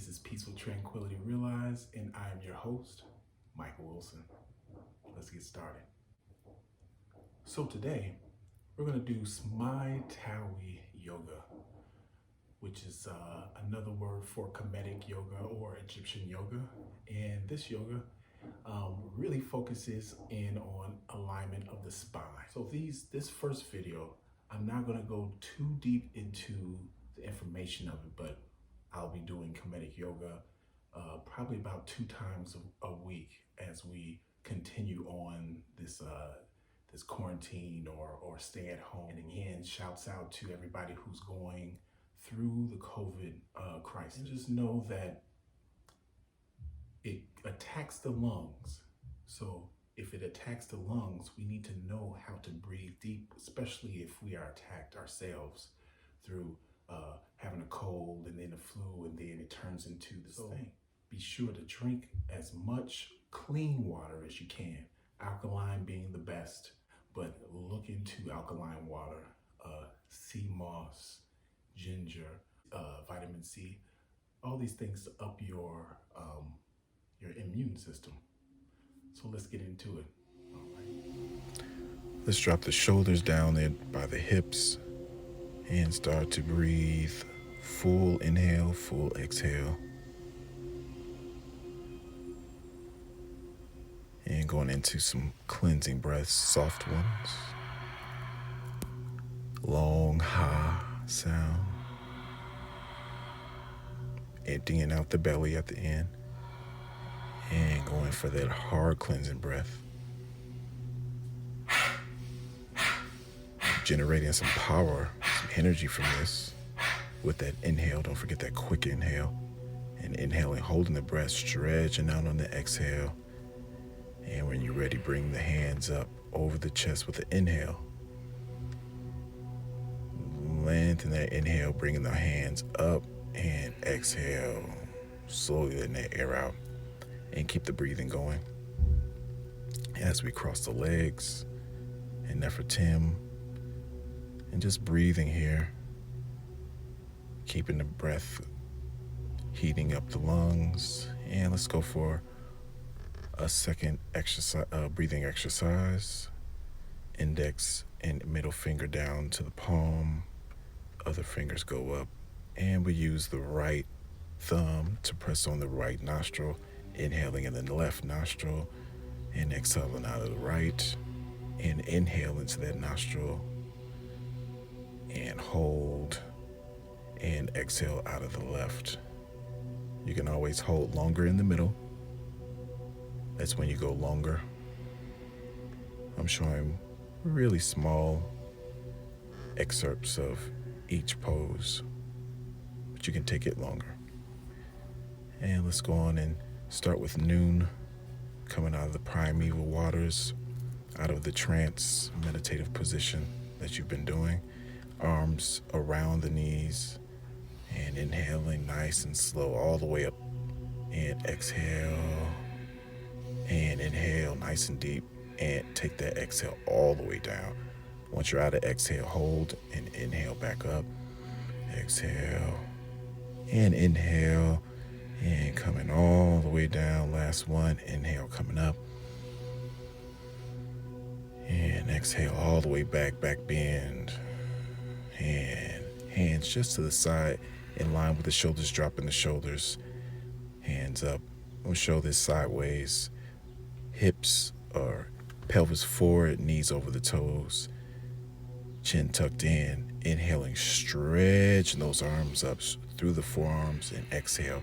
This is Peaceful Tranquility Realized, and I am your host, Michael Wilson. Let's get started. So today, we're going to do Smai Tawi yoga, which is another word for Kemetic yoga or Egyptian yoga. And this yoga really focuses in on alignment of the spine. So this first video, I'm not going to go too deep into the information of it, but I'll be doing Kemetic yoga probably about 2 times a week as we continue on this this quarantine or stay at home. And again, shouts out to everybody who's going through the COVID crisis. And just know that it attacks the lungs. So if it attacks the lungs, we need to know how to breathe deep, especially if we are attacked ourselves through having a cold and then a flu, and then it turns into this thing. Be sure to drink as much clean water as you can, alkaline being the best, but look into alkaline water, sea moss, ginger, vitamin C, all these things to up your immune system. So let's get into it. All right. Let's drop the shoulders down there by the hips and start to breathe. Full inhale, full exhale. And going into some cleansing breaths, soft ones. Long ha sound. Emptying out the belly at the end. And going for that hard cleansing breath. Generating some power, some energy from this. With that inhale, don't forget that quick inhale. And inhaling, holding the breath, stretching out on the exhale. And when you're ready, bring the hands up over the chest with the inhale. Lengthen that inhale, bringing the hands up, and exhale. Slowly letting that air out. And keep the breathing going. As we cross the legs and Nefertim. And just breathing here. Keeping the breath heating up the lungs. And let's go for a second exercise, breathing exercise. Index and middle finger down to the palm. Other fingers go up. And we use the right thumb to press on the right nostril. Inhaling in the left nostril. And exhaling out of the right. And inhale into that nostril. And hold. And exhale out of the left. You can always hold longer in the middle. That's when you go longer. I'm showing really small excerpts of each pose, but you can take it longer. And let's go on and start with noon, coming out of the primeval waters, out of the trance meditative position that you've been doing. Arms around the knees. And inhaling nice and slow all the way up. And exhale. And inhale nice and deep. And take that exhale all the way down. Once you're out of exhale, hold and inhale back up. Exhale. And inhale. And coming all the way down. Last one. Inhale coming up. And exhale all the way back. Back bend. And hands just to the side. In line with the shoulders, dropping the shoulders. Hands up. We'll show this sideways. Hips or pelvis forward, knees over the toes. Chin tucked in. Inhaling, stretching those arms up through the forearms and exhale.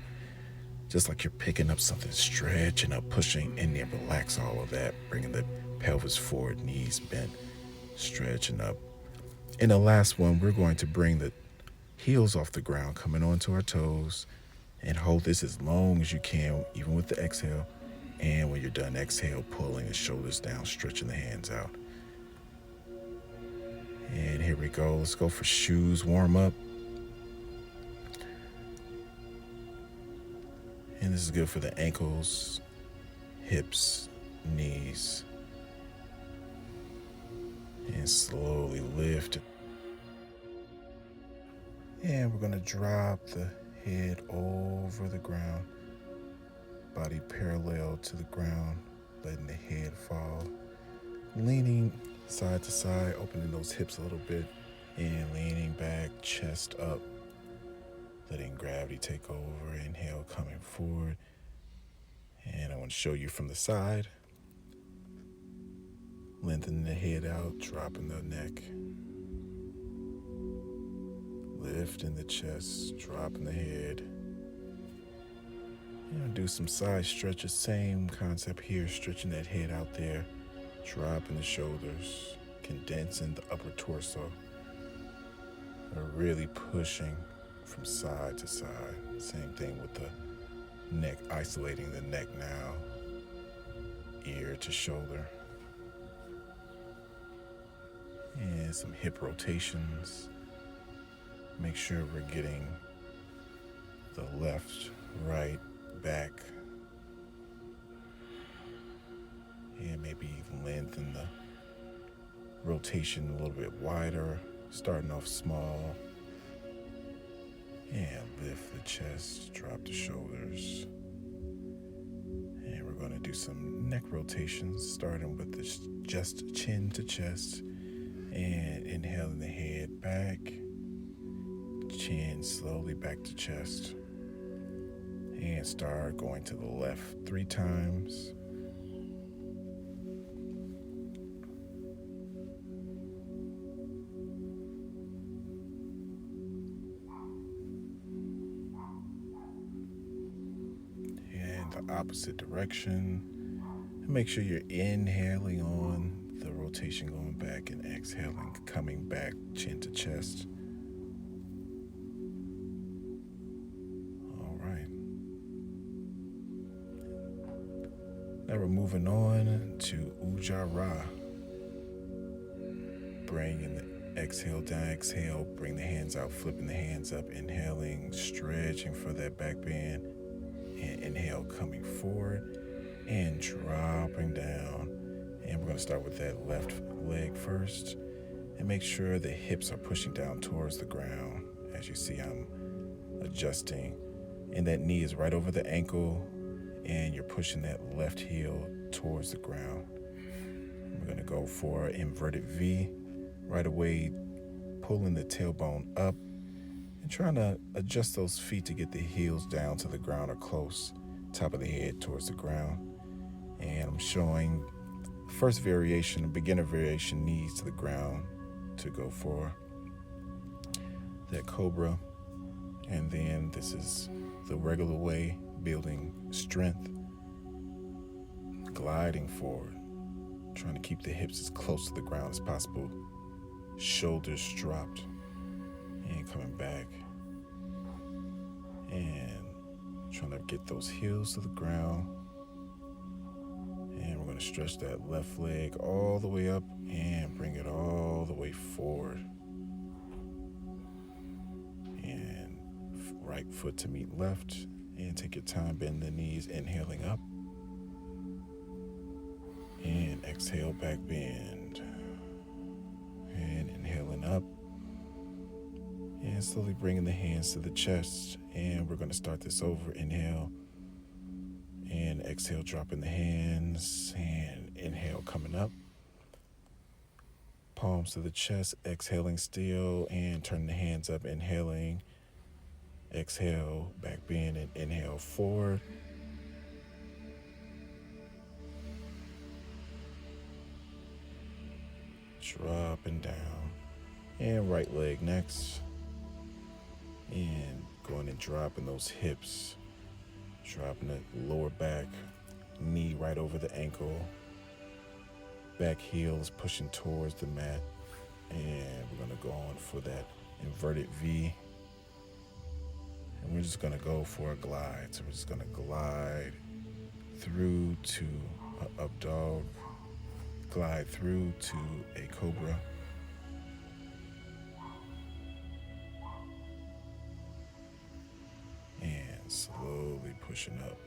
Just like you're picking up something, stretching up, pushing, and then relax all of that. Bringing the pelvis forward, knees bent, stretching up. In the last one, we're going to bring the heels off the ground, coming onto our toes, and hold this as long as you can, even with the exhale. And when you're done, exhale, pulling the shoulders down, stretching the hands out. And here we go. Let's go for shoes warm up. And this is good for the ankles, hips, knees. And slowly lift. And we're going to drop the head over the ground, body parallel to the ground, letting the head fall, leaning side to side, opening those hips a little bit, and leaning back, chest up, letting gravity take over. Inhale, coming forward. And I want to show you from the side. Lengthening the head out, dropping the neck. Lifting the chest, dropping the head. And do some side stretches, same concept here, stretching that head out there, dropping the shoulders, condensing the upper torso. We're really pushing from side to side. Same thing with the neck, isolating the neck now, ear to shoulder. And some hip rotations. Make sure we're getting the left, right, back. And maybe lengthen the rotation a little bit wider, starting off small. And lift the chest, drop the shoulders. And we're going to do some neck rotations, starting with this just chin to chest. And inhaling the head back, chin slowly back to chest. And start going to the left 3 times. And the opposite direction. And make sure you're inhaling on the rotation going back and exhaling, coming back chin to chest. All right. Now we're moving on to Ujjayi. Bringing the exhale down, exhale, bring the hands out, flipping the hands up, inhaling, stretching for that back bend, and inhale, coming forward and dropping down. And we're going to start with that left leg first and make sure the hips are pushing down towards the ground. As you see, I'm adjusting, and that knee is right over the ankle, and you're pushing that left heel towards the ground. We're going to go for inverted V. Right away, pulling the tailbone up and trying to adjust those feet to get the heels down to the ground or close, top of the head towards the ground. And I'm showing first variation, a beginner variation, knees to the ground to go for that cobra. And then this is the regular way, building strength, gliding forward, trying to keep the hips as close to the ground as possible, shoulders dropped, and coming back, and trying to get those heels to the ground. And we're going to stretch that left leg all the way up and bring it all the way forward. And right foot to meet left. And take your time, bend the knees, inhaling up. And exhale, back bend. And inhaling up. And slowly bringing the hands to the chest. And we're going to start this over. Inhale. And exhale, dropping the hands, and inhale, coming up. Palms to the chest, exhaling still, and turn the hands up, inhaling. Exhale, back bend, and inhale forward. Dropping down. And right leg next. And going and dropping those hips. Dropping the lower back, knee right over the ankle. Back heel is pushing towards the mat. And we're going to go on for that inverted V. And we're just going to go for a glide. So we're just going to glide through to an up dog. Glide through to a cobra. Slowly pushing up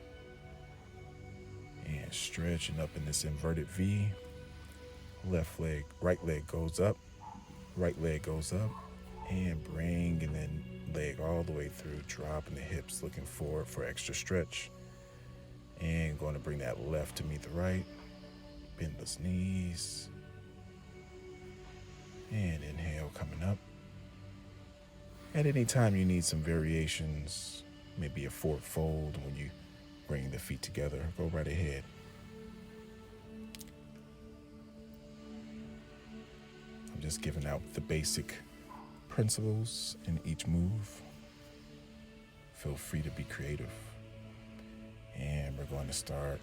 and stretching up in this inverted V. Left leg, right leg goes up, right leg goes up, and bringing the leg all the way through, dropping the hips, looking forward for extra stretch. And going to bring that left to meet the right. Bend those knees. And inhale, coming up. At any time you need some variations, maybe a forward fold when you bring the feet together, go right ahead. I'm just giving out the basic principles in each move. Feel free to be creative. And we're going to start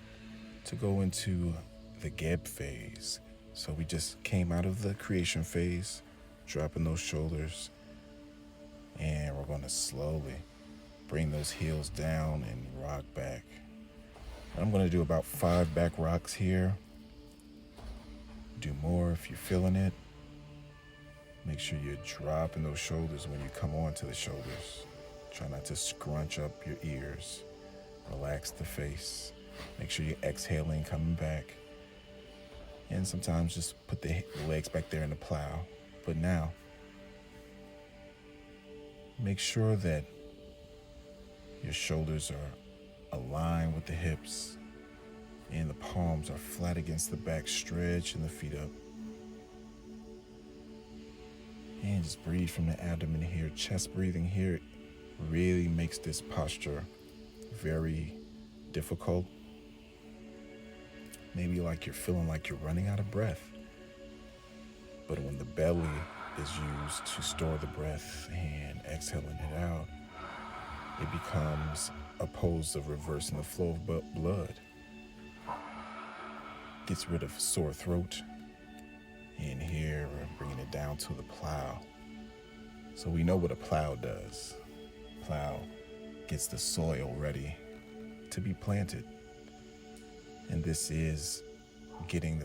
to go into the Geb phase. So we just came out of the creation phase, dropping those shoulders. And we're going to slowly bring those heels down and rock back. I'm going to do about 5 back rocks here. Do more if you're feeling it. Make sure you're dropping those shoulders when you come onto the shoulders. Try not to scrunch up your ears. Relax the face. Make sure you're exhaling, coming back. And sometimes just put the legs back there in the plow. But now, make sure that your shoulders are aligned with the hips and the palms are flat against the back, stretching the feet up. And just breathe from the abdomen here. Chest breathing here really makes this posture very difficult. Maybe like you're feeling like you're running out of breath. But when the belly is used to store the breath and exhaling it out, it becomes opposed to reversing the flow of blood. Gets rid of sore throat. And here we're bringing it down to the plow. So we know what a plow does. Plow gets the soil ready to be planted. And this is getting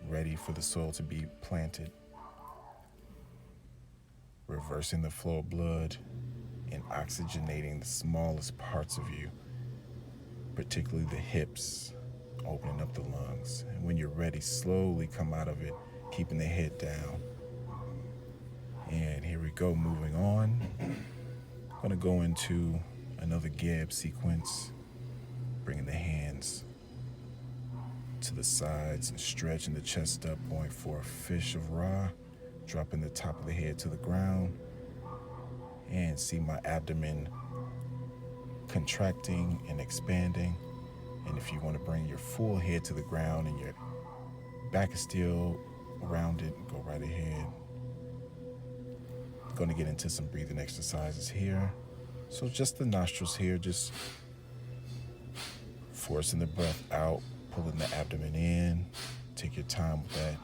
ready for the soil to be planted. Reversing the flow of blood and oxygenating the smallest parts of you, particularly the hips, opening up the lungs. And when you're ready, slowly come out of it, keeping the head down. And here we go, moving on. I'm going to go into another Geb sequence, bringing the hands to the sides and stretching the chest up, going for a fish of Ra, dropping the top of the head to the ground, and see my abdomen contracting and expanding. And if you want to bring your full head to the ground and your back is still rounded, go right ahead. Going to get into some breathing exercises here. So just the nostrils here, just forcing the breath out, pulling the abdomen in. Take your time with that.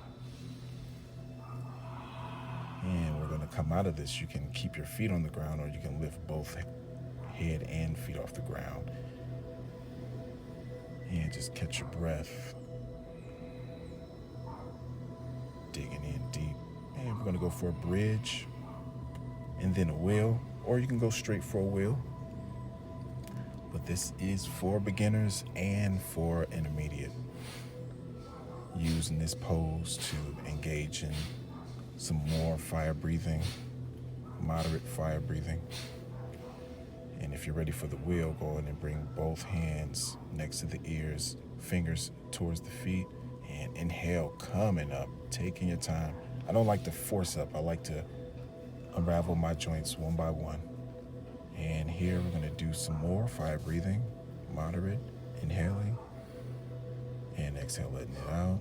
And we're going to come out of this. You can keep your feet on the ground or you can lift both head and feet off the ground. And just catch your breath. Digging in deep. And we're going to go for a bridge and then a wheel, or you can go straight for a wheel. But this is for beginners and for intermediate. Using this pose to engage in some more fire breathing, moderate fire breathing. And if you're ready for the wheel, go ahead and bring both hands next to the ears, fingers towards the feet, and inhale, coming up, taking your time. I don't like to force up. I like to unravel my joints one by one. And here we're going to do some more fire breathing, moderate, inhaling, and exhale, letting it out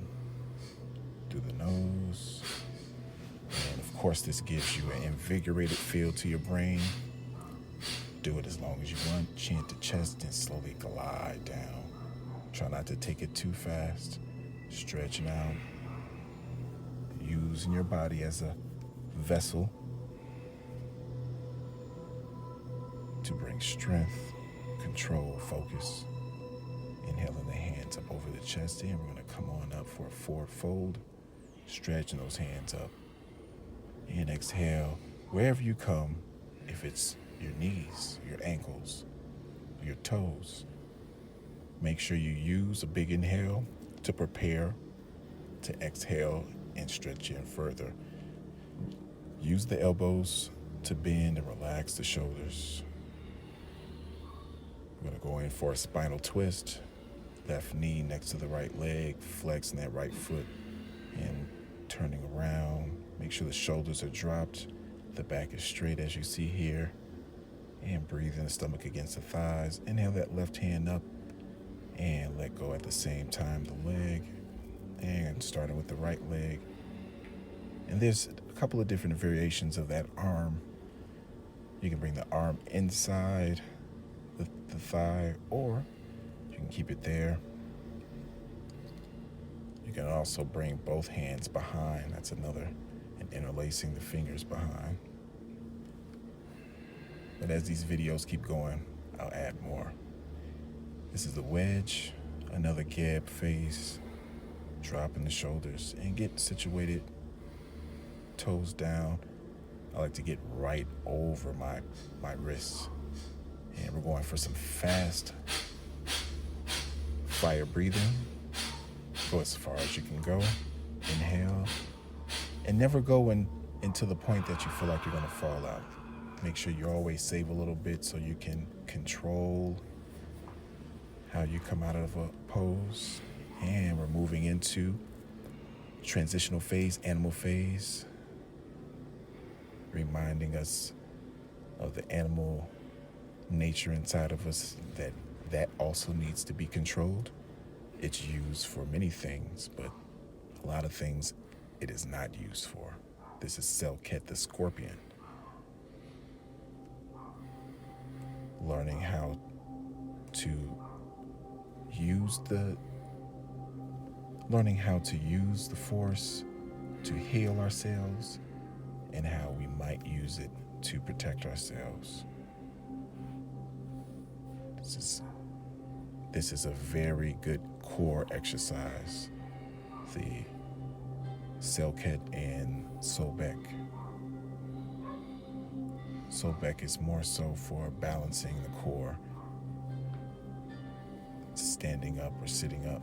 through the nose. And of course, this gives you an invigorated feel to your brain. Do it as long as you want. Chin to chest and slowly glide down. Try not to take it too fast. Stretching out. Using your body as a vessel to bring strength, control, focus. Inhaling the hands up over the chest, and we're going to come on up for a forward fold, stretching those hands up. And exhale, wherever you come, if it's your knees, your ankles, your toes, make sure you use a big inhale to prepare to exhale and stretch in further. Use the elbows to bend and relax the shoulders. We're going to go in for a spinal twist. Left knee next to the right leg, flexing that right foot and turning around. Make sure the shoulders are dropped. The back is straight as you see here. And breathe in the stomach against the thighs. Inhale that left hand up and let go at the same time the leg. And starting with the right leg. And there's a couple of different variations of that arm. You can bring the arm inside the thigh, or you can keep it there. You can also bring both hands behind. That's another, and interlacing the fingers behind. But as these videos keep going, I'll add more. This is the wedge, another gab face, dropping the shoulders and get situated, toes down. I like to get right over my wrists. And we're going for some fast fire breathing. Go as far as you can go. Inhale. And never go into the point that you feel like you're going to fall out. Make sure you always save a little bit so you can control how you come out of a pose. And we're moving into transitional phase, animal phase. Reminding us of the animal nature inside of us that also needs to be controlled. It's used for many things, but a lot of things it is not used for. This is Selket the scorpion. Learning how to use the force to heal ourselves and how we might use it to protect ourselves. This is a very good core exercise. The Selket and Sobek. Sobek is more so for balancing the core, standing up or sitting up.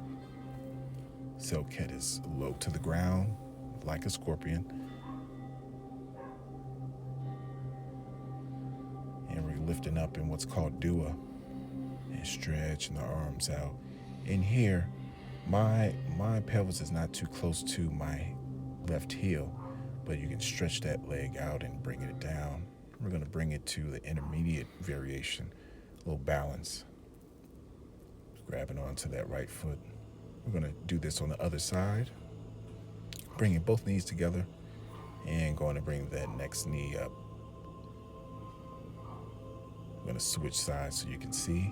Selket is low to the ground, like a scorpion. And we're lifting up in what's called dua. And stretching the arms out. In here, my pelvis is not too close to my left heel, but you can stretch that leg out and bring it down. We're going to bring it to the intermediate variation, a little balance. Grabbing onto that right foot. We're going to do this on the other side. Bringing both knees together and going to bring that next knee up. I'm going to switch sides so you can see.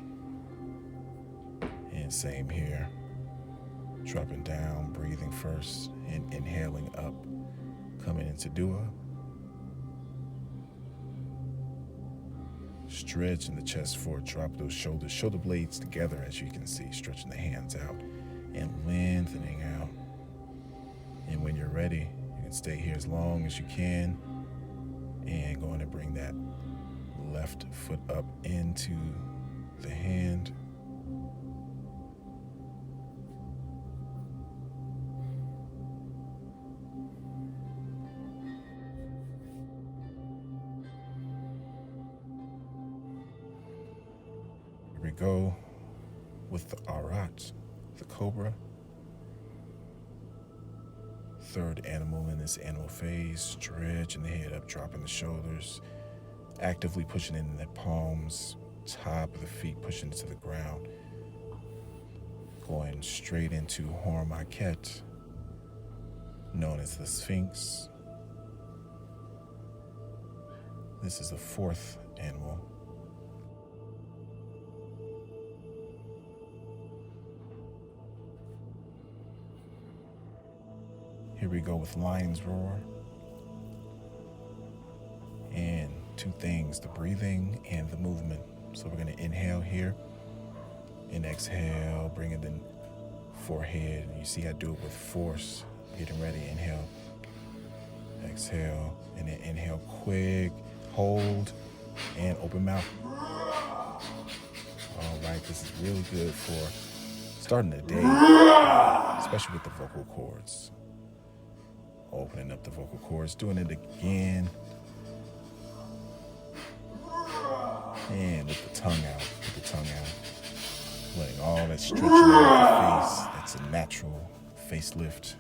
And same here. Dropping down, breathing first, and inhaling up. Coming into dua. Stretching the chest forward, drop those shoulders, shoulder blades together as you can see. Stretching the hands out and lengthening out. And when you're ready, you can stay here as long as you can. And going to bring that left foot up into the hand. Here we go with the arat, the cobra. Third animal in this animal phase, stretching the head up, dropping the shoulders, actively pushing in the palms, top of the feet pushing to the ground. Going straight into Hormaket, known as the Sphinx. This is the fourth animal. Here we go with Lion's Roar. And two things, the breathing and the movement. So we're going to inhale here and exhale, bringing the forehead. You see I do it with force. Getting ready, inhale, exhale, and then inhale quick, hold, and open mouth. All right, this is really good for starting the day, especially with the vocal cords. Opening up the vocal cords, doing it again. And let the tongue out. Let the tongue out. Letting all that stretching out the face. That's a natural facelift.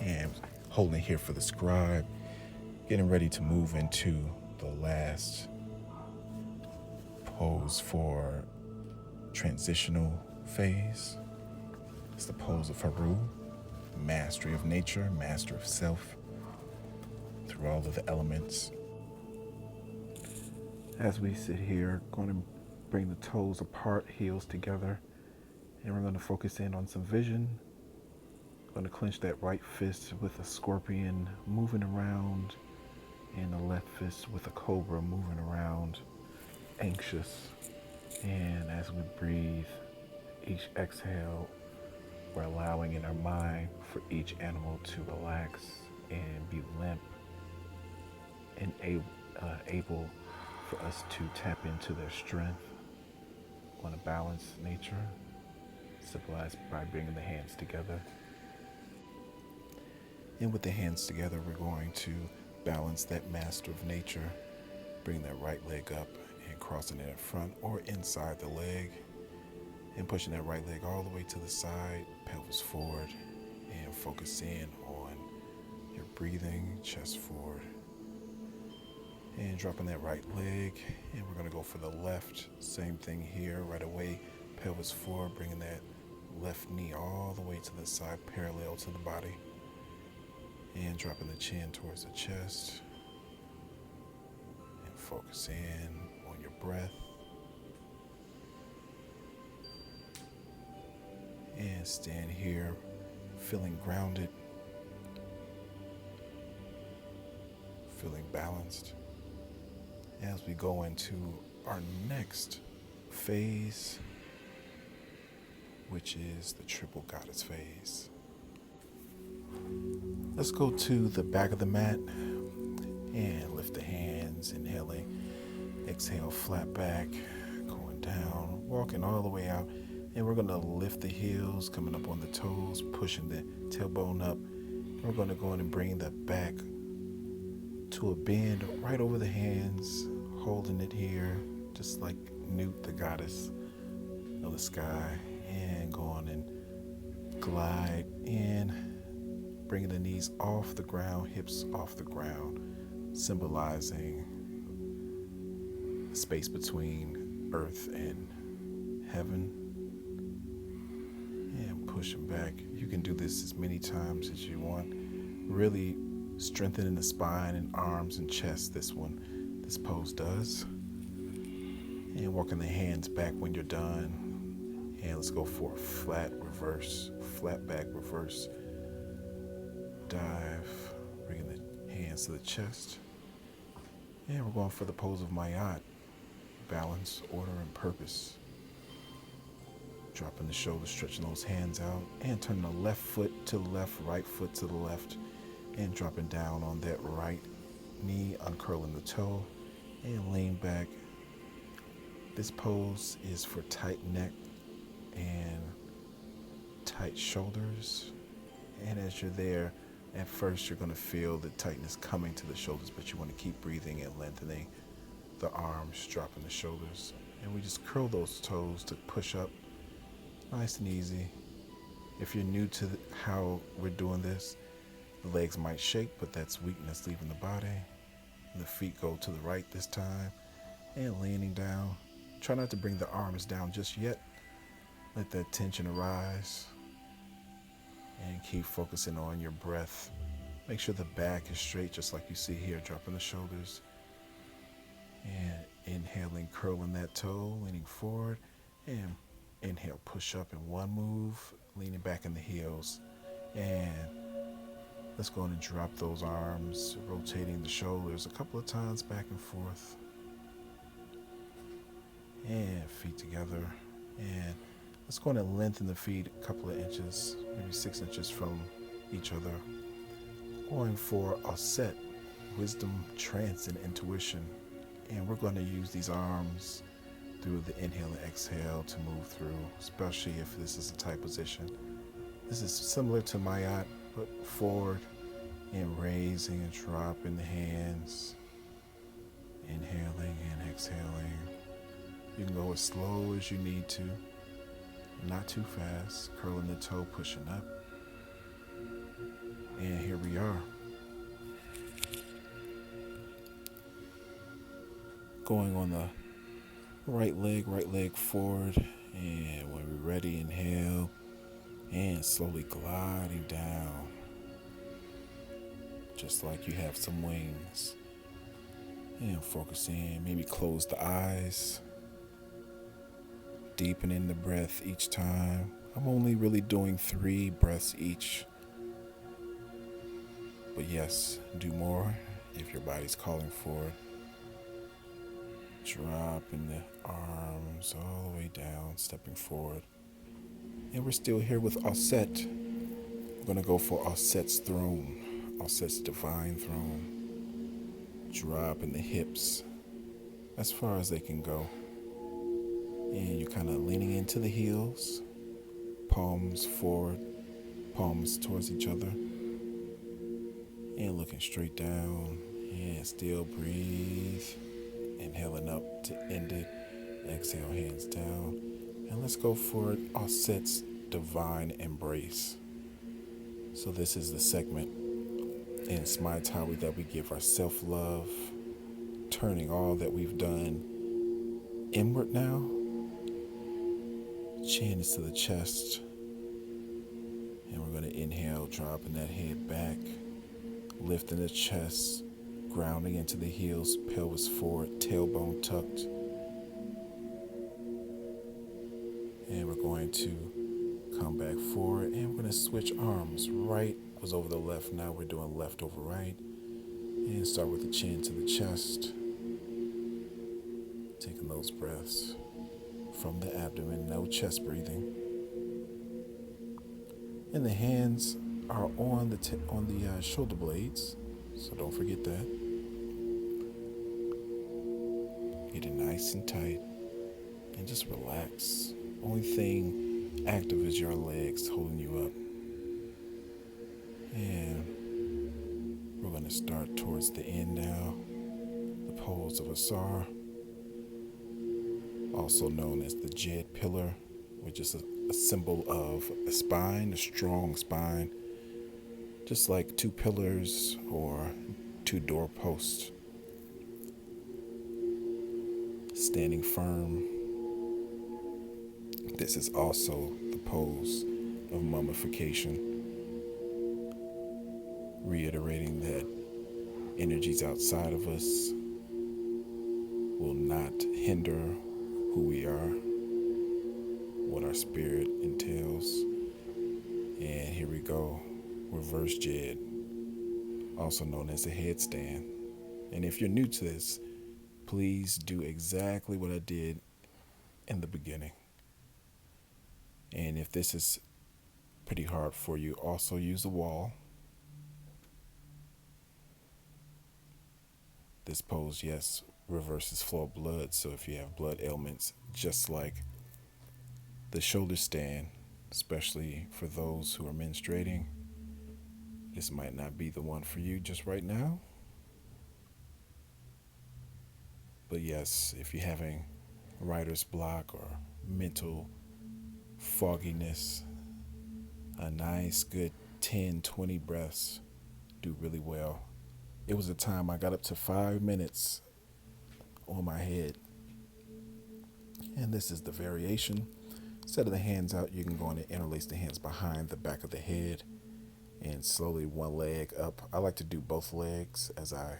And holding it here for the scribe. Getting ready to move into the last pose for transitional phase. It's the pose of Haru. Mastery of nature, master of self. Through all of the elements. As we sit here, going to bring the toes apart, heels together. And we're going to focus in on some vision. Going to clench that right fist with a scorpion moving around, and the left fist with a cobra moving around, anxious. And as we breathe, each exhale, we're allowing in our mind for each animal to relax and be limp and able for us to tap into their strength on a balanced nature, symbolized by bringing the hands together. And with the hands together, we're going to balance that master of nature, bring that right leg up and crossing it in front or inside the leg, and pushing that right leg all the way to the side, pelvis forward, and focus in on your breathing, chest forward. And dropping that right leg, and we're going to go for the left. Same thing here, right away, pelvis forward, bringing that left knee all the way to the side, parallel to the body. And dropping the chin towards the chest. And focus in on your breath. And stand here, feeling grounded, feeling balanced. As we go into our next phase, which is the triple goddess phase. Let's go to the back of the mat and lift the hands, inhaling, exhale, flat back, going down, walking all the way out. And we're going to lift the heels, coming up on the toes, pushing the tailbone up. We're going to go in and bring the back to a bend right over the hands, holding it here, just like Nut, the goddess of the sky. And go on and glide in. Bringing the knees off the ground, hips off the ground, symbolizing the space between earth and heaven. And pushing back. You can do this as many times as you want. Really strengthening the spine and arms and chest, this pose does. And walking the hands back when you're done. And let's go for a flat reverse, flat back reverse. Dive, bringing the hands to the chest. And we're going for the pose of Mayat. Balance, order, and purpose. Dropping the shoulders, stretching those hands out, and turning the left foot to the left, right foot to the left, and dropping down on that right knee, uncurling the toe, and lean back. This pose is for tight neck and tight shoulders. And as you're there, at first, you're going to feel the tightness coming to the shoulders, but you want to keep breathing and lengthening the arms, dropping the shoulders. And we just curl those toes to push up, nice and easy. If you're new to how we're doing this, the legs might shake, but that's weakness leaving the body. And the feet go to the right this time, and leaning down. Try not to bring the arms down just yet. Let that tension arise. And keep focusing on your breath. Make sure the back is straight, just like you see here, dropping the shoulders. And inhaling, curling that toe, leaning forward. And inhale, push up in one move, leaning back in the heels. And let's go in and drop those arms, rotating the shoulders a couple of times back and forth. And feet together. And let's go in and lengthen the feet a couple of inches, maybe 6 inches from each other. Going for a set, wisdom, trance, and intuition. And we're going to use these arms through the inhale and exhale to move through, especially if this is a tight position. This is similar to Mayat, but forward and raising and dropping the hands. Inhaling and exhaling. You can go as slow as you need to, not too fast, curling the toe, pushing up. And here we are. Going on the right leg forward. And when we're ready, inhale and slowly gliding down. Just like you have some wings. And focus in, maybe close the eyes. Deepening the breath each time. I'm only really doing 3 breaths each. But yes, do more if your body's calling for it. Dropping the arms all the way down, stepping forward. And we're still here with Auset. We're going to go for Auset's throne, Auset's divine throne. Dropping the hips as far as they can go. And you're kind of leaning into the heels, palms forward, palms towards each other. And looking straight down. And still breathe. Inhaling up to end it. Exhale, hands down. And let's go for it. Auset's divine embrace. So this is the segment in Smai Tawi that we give our self-love, turning all that we've done inward now. Chin is to the chest. And we're going to inhale, dropping that head back, lifting the chest, grounding into the heels, pelvis forward, tailbone tucked. And we're going to come back forward and we're going to switch arms. Right was over the left, now we're doing left over right. And start with the chin to the chest. Taking those breaths from the abdomen, no chest breathing. And the hands are on the shoulder blades, so don't forget that. Get it nice and tight and just relax. Only thing active is your legs holding you up. And we're going to start towards the end now. The pose of Asar, also known as the Jed pillar, which is a symbol of a spine, a strong spine, just like 2 pillars or 2 doorposts. Standing firm. This is also the pose of mummification, reiterating that energies outside of us will not hinder who we are, what our spirit entails. And here we go, reverse Jed, also known as a headstand. And if you're new to this, please do exactly what I did in the beginning. And if this is pretty hard for you, also use a wall. This pose, yes, reverses flow of blood. So if you have blood ailments, just like the shoulder stand, especially for those who are menstruating, this might not be the one for you just right now. But yes, if you're having writer's block or mental fogginess, a nice good 10, 20 breaths do really well. It was a time I got up to 5 minutes on my head. And this is the variation. Instead of the hands out, you can go on and interlace the hands behind the back of the head and slowly one leg up. I like to do both legs as I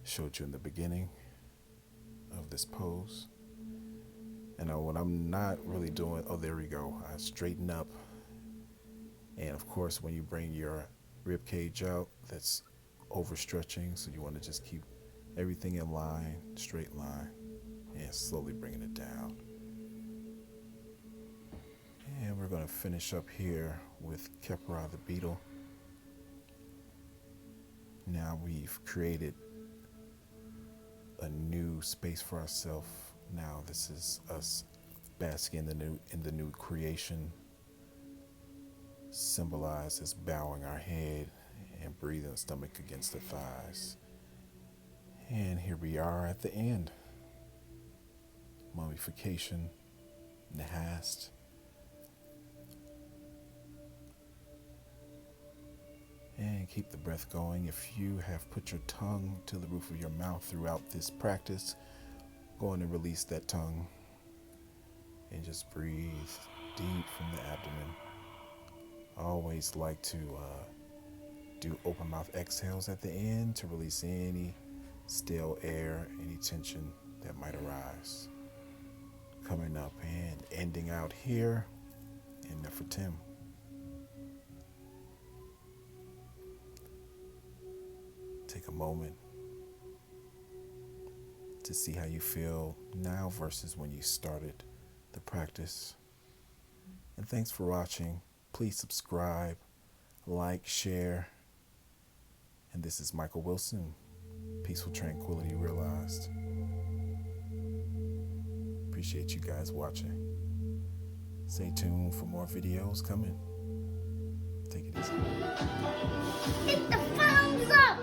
showed you in the beginning of this pose. And when I'm not really doing, oh, there we go. I straighten up. And of course, when you bring your rib cage out, that's overstretching. So you want to just keep everything in line, straight line, and slowly bringing it down. And we're going to finish up here with Kepra the beetle. Now we've created a new space for ourselves. Now this is us basking in the new creation, symbolized as bowing our head and breathing the stomach against the thighs. And here we are at the end. mummification, nahast. And keep the breath going. If you have put your tongue to the roof of your mouth throughout this practice, go on and release that tongue and just breathe deep from the abdomen. I always like to do open mouth exhales at the end to release any stale air, any tension that might arise. Coming up and ending out here in Nefertim. Take a moment to see how you feel now versus when you started the practice. And thanks for watching. Please subscribe, like, share. And this is Michael Wilson, Peaceful Tranquility Realized. Appreciate you guys watching. Stay tuned for more videos coming. Take it easy. Hit the thumbs up!